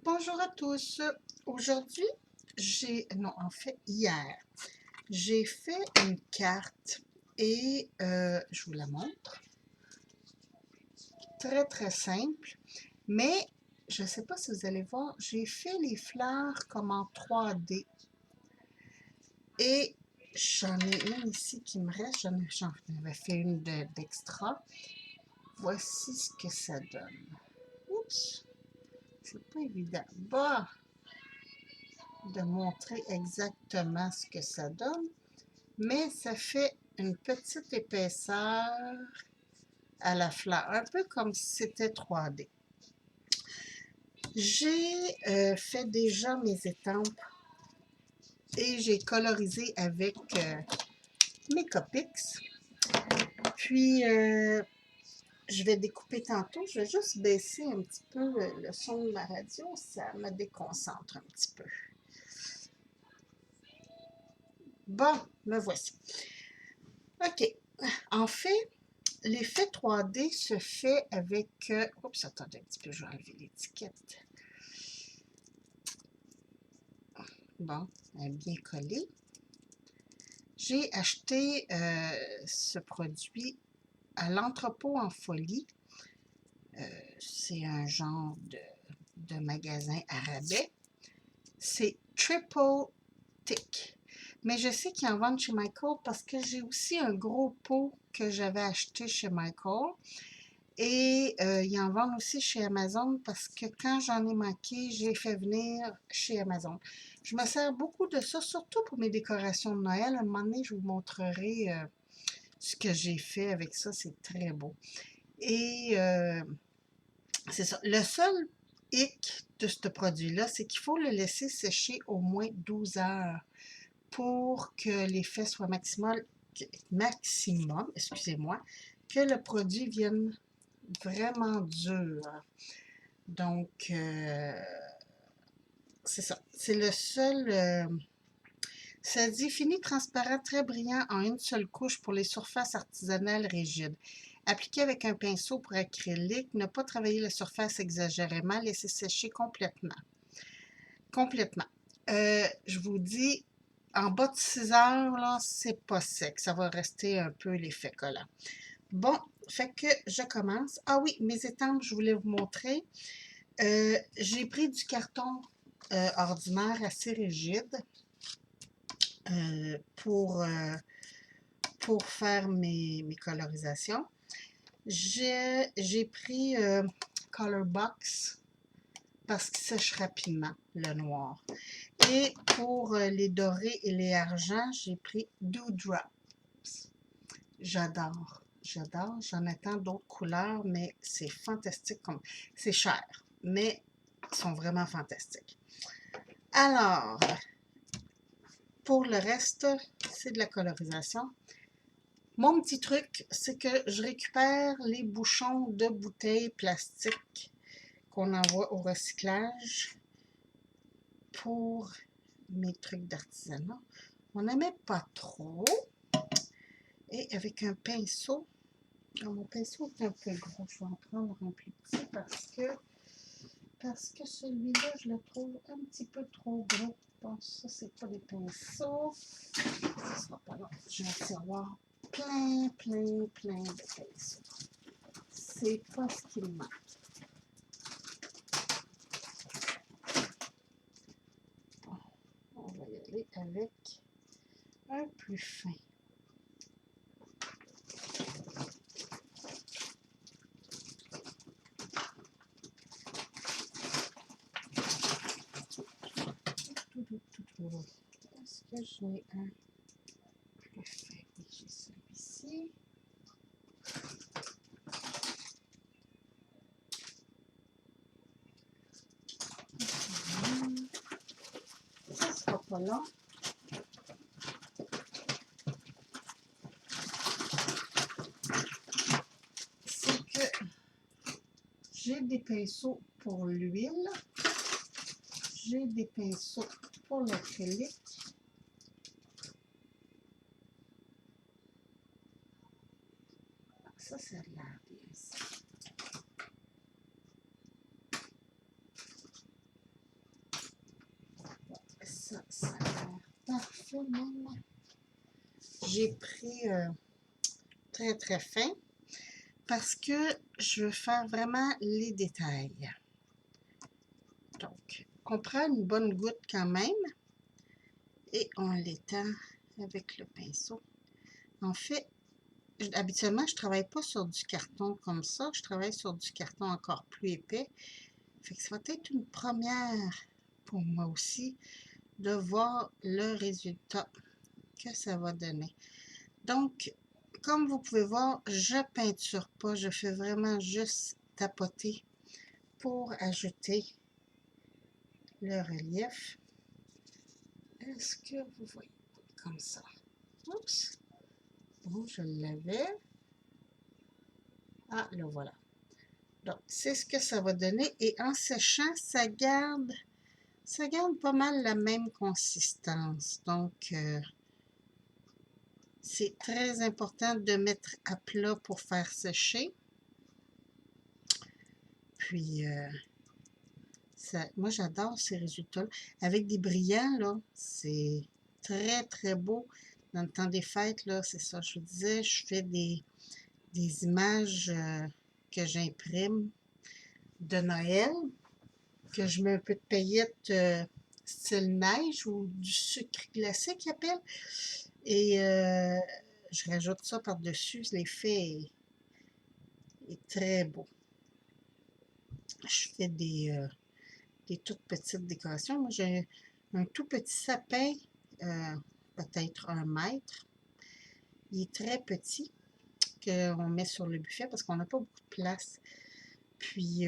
Bonjour à tous. Aujourd'hui, non, en fait, hier, j'ai fait une carte et je vous la montre. Très, très simple, mais je ne sais pas si vous allez voir, j'ai fait les fleurs comme en 3D et j'en ai une ici qui me reste. J'en avais fait une d'extra. Voici ce que ça donne. Oups, c'est pas évident. Bah! De montrer exactement ce que ça donne, mais ça fait une petite épaisseur à la fleur, un peu comme si c'était 3D. J'ai fait déjà mes étampes et j'ai colorisé avec mes Copics. Puis, je vais découper tantôt. Je vais juste baisser un petit peu le son de ma radio. Ça me déconcentre un petit peu. Bon, me voici. OK. En fait, l'effet 3D se fait avec... oups, attendez un petit peu, je vais enlever l'étiquette. Bon, elle est bien collée. J'ai acheté ce produit à l'entrepôt en folie. C'est un genre de magasin à rabais. C'est Triple Tick. Mais je sais qu'ils en vendent chez Michael parce que j'ai aussi un gros pot que j'avais acheté chez Michael. Et ils en vendent aussi chez Amazon parce que quand j'en ai manqué, j'ai fait venir chez Amazon. Je me sers beaucoup de ça, surtout pour mes décorations de Noël. À un moment donné, je vous montrerai ce que j'ai fait avec ça. C'est très beau. Et c'est ça. Le seul hic de ce produit-là, c'est qu'il faut le laisser sécher au moins 12 heures pour que l'effet soit maximum, excusez-moi, que le produit vienne vraiment dur. Donc, c'est ça. C'est le seul... ça dit fini transparent très brillant en une seule couche pour les surfaces artisanales rigides. Appliquer avec un pinceau pour acrylique, ne pas travailler la surface exagérément, laisser sécher complètement. Complètement. Je vous dis, en bas de 6 heures, là, c'est pas sec. Ça va rester un peu l'effet collant. Bon, fait que je commence. Ah oui, mes étampes, je voulais vous montrer. J'ai pris du carton ordinaire assez rigide pour faire mes colorisations. J'ai pris Color Box parce qu'il sèche rapidement, le noir. Et pour les dorés et les argents, j'ai pris Dewdrops. J'adore, j'adore. J'en attends d'autres couleurs, mais c'est fantastique. C'est cher, mais ils sont vraiment fantastiques. Alors, pour le reste, c'est de la colorisation. Mon petit truc, c'est que je récupère les bouchons de bouteilles plastiques qu'on envoie au recyclage pour mes trucs d'artisanat. On n'en met pas trop. Et avec un pinceau, mon pinceau est un peu gros, je vais en prendre un plus petit parce que celui-là, je le trouve un petit peu trop gros. Bon, ça, c'est pas des pinceaux. Ça sera pas long. Je vais en avoir plein de pinceaux. C'est pas ce qui me manque. Bon, on va y aller avec un plus fin. Est-ce que j'ai un plus fin? Oui, j'ai celui-ci. Ça sera pas long. C'est que j'ai des pinceaux pour l'huile. J'ai des pinceaux pour l'acrylique. Ça a l'air bien, ça. fait même. J'ai pris très très fin parce que je veux faire vraiment les détails. Donc, on prend une bonne goutte quand même et on l'étend avec le pinceau. En fait, habituellement, je ne travaille pas sur du carton comme ça. Je travaille sur du carton encore plus épais. Fait que ça va être une première pour moi aussi de voir le résultat que ça va donner. Donc, comme vous pouvez voir, je peinture pas. Je fais vraiment juste tapoter pour ajouter le relief. Est-ce que vous voyez comme ça? Oups! Bon, je l'avais. Ah, le voilà. Donc, c'est ce que ça va donner. Et en séchant, ça garde pas mal la même consistance. Donc, c'est très important de mettre à plat pour faire sécher. Puis, moi, j'adore ces résultats-là. Avec des brillants, là, c'est très, très beau. Dans le temps des fêtes, là, c'est ça, je vous disais, je fais des images que j'imprime de Noël, que je mets un peu de paillettes style neige ou du sucre glacé qu'ils appellent. Et je rajoute ça par-dessus. L'effet est très beau. Je fais des toutes petites décorations. Moi, j'ai un tout petit sapin, peut-être 1 mètre. Il est très petit, qu'on met sur le buffet parce qu'on n'a pas beaucoup de place. Puis,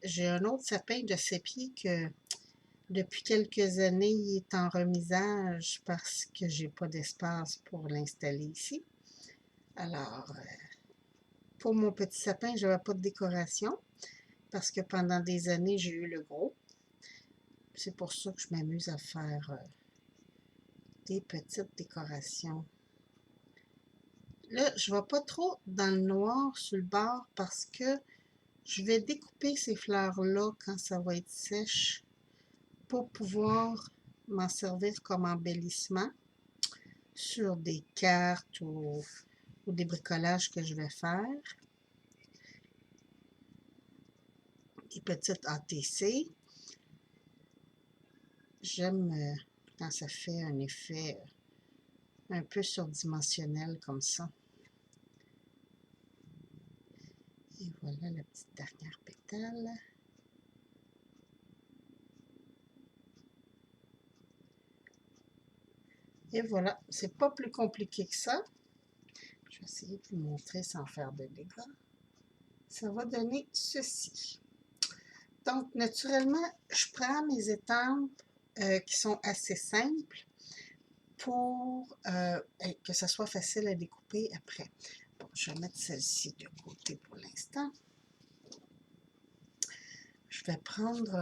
j'ai un autre sapin de 7 pieds que depuis quelques années, il est en remisage parce que j'ai pas d'espace pour l'installer ici. Alors, pour mon petit sapin, je n'avais pas de décoration parce que pendant des années, j'ai eu le gros. C'est pour ça que je m'amuse à faire des petites décorations. Là, je ne vais pas trop dans le noir sur le bord parce que je vais découper ces fleurs-là quand ça va être sèche pour pouvoir m'en servir comme embellissement sur des cartes ou des bricolages que je vais faire. Des petites ATC. J'aime quand ça fait un effet un peu surdimensionnel comme ça. Et voilà la petite dernière pétale. Et voilà, c'est pas plus compliqué que ça. Je vais essayer de vous montrer sans faire de dégâts. Ça va donner ceci. Donc, naturellement, je prends mes étampes qui sont assez simples pour que ça soit facile à découper après. Bon, je vais mettre celle-ci de côté pour l'instant. Je vais prendre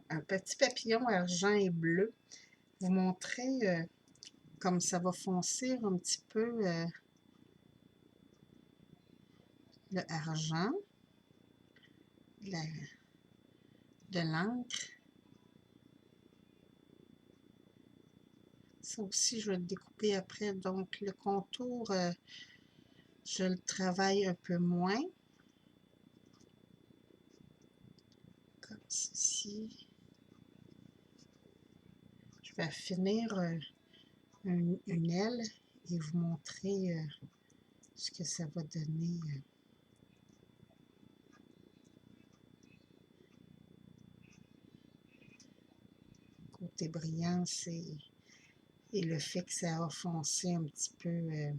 un petit papillon argent et bleu. Vous montrer comme ça va foncer un petit peu le argent de l'encre. Ça aussi, je vais le découper après. Donc, le contour, je le travaille un peu moins. Comme ceci. Je vais finir une aile et vous montrer ce que ça va donner. Côté brillant, c'est... Et le fait que ça a foncé un petit peu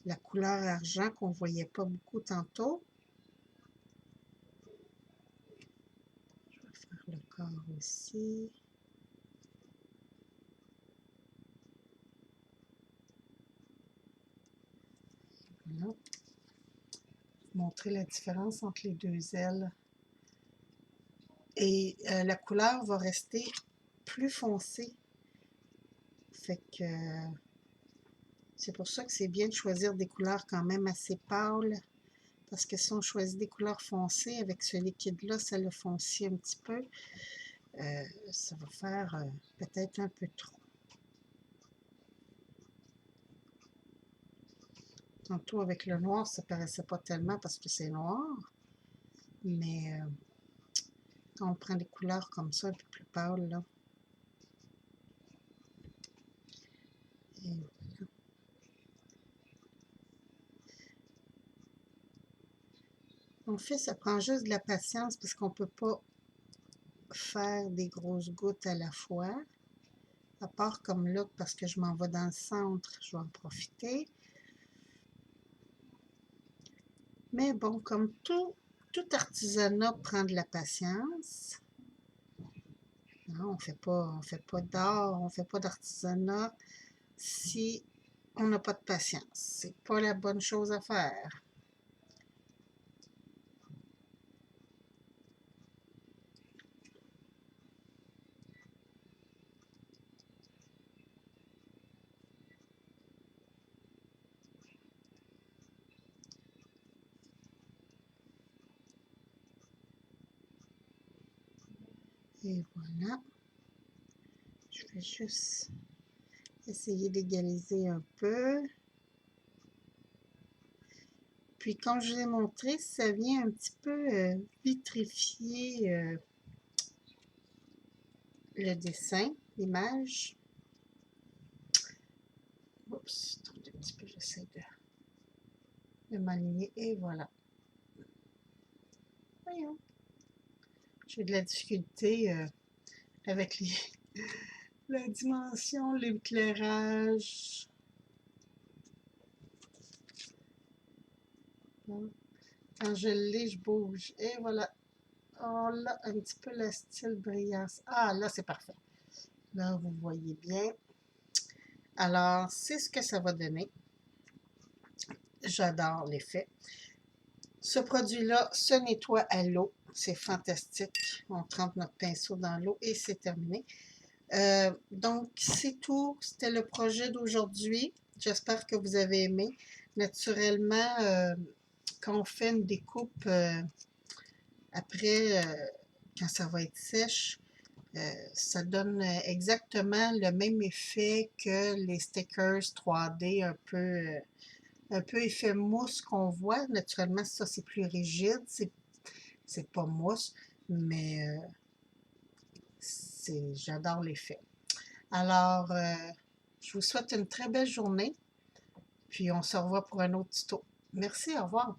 la couleur argent qu'on ne voyait pas beaucoup tantôt. Je vais faire le corps aussi. Voilà. Montrer la différence entre les deux ailes. Et la couleur va rester plus foncée. Fait que c'est pour ça que c'est bien de choisir des couleurs quand même assez pâles. Parce que si on choisit des couleurs foncées, avec ce liquide-là, ça le foncit un petit peu. Ça va faire peut-être un peu trop. Tantôt avec le noir, ça paraissait pas tellement parce que c'est noir, mais quand on prend des couleurs comme ça, un peu plus pâles, là, et en fait, ça prend juste de la patience parce qu'on peut pas faire des grosses gouttes à la fois. À part comme là, parce que je m'en vais dans le centre, je vais en profiter. Mais bon, comme tout artisanat prend de la patience. Non, on fait pas d'art, on fait pas d'artisanat si on n'a pas de patience. C'est pas la bonne chose à faire. Et voilà. Je vais juste essayer d'égaliser un peu. Puis comme je vous ai montré, ça vient un petit peu vitrifier le dessin, l'image. Oups, un petit peu, j'essaie de m'aligner. Et voilà. Voyons. J'ai de la difficulté avec la dimension, l'éclairage. Quand je l'ai, je bouge. Et voilà. Oh là, un petit peu le style brillant. Ah, là, c'est parfait. Là, vous voyez bien. Alors, c'est ce que ça va donner. J'adore l'effet. Ce produit-là se nettoie à l'eau. C'est fantastique. On trempe notre pinceau dans l'eau et c'est terminé. Donc, c'est tout. C'était le projet d'aujourd'hui. J'espère que vous avez aimé. Naturellement, quand on fait une découpe après, quand ça va être sèche, ça donne exactement le même effet que les stickers 3D un peu effet mousse qu'on voit. Naturellement, ça c'est plus rigide, c'est pas mousse, mais j'adore l'effet. Alors, je vous souhaite une très belle journée, puis on se revoit pour un autre tuto. Merci, au revoir.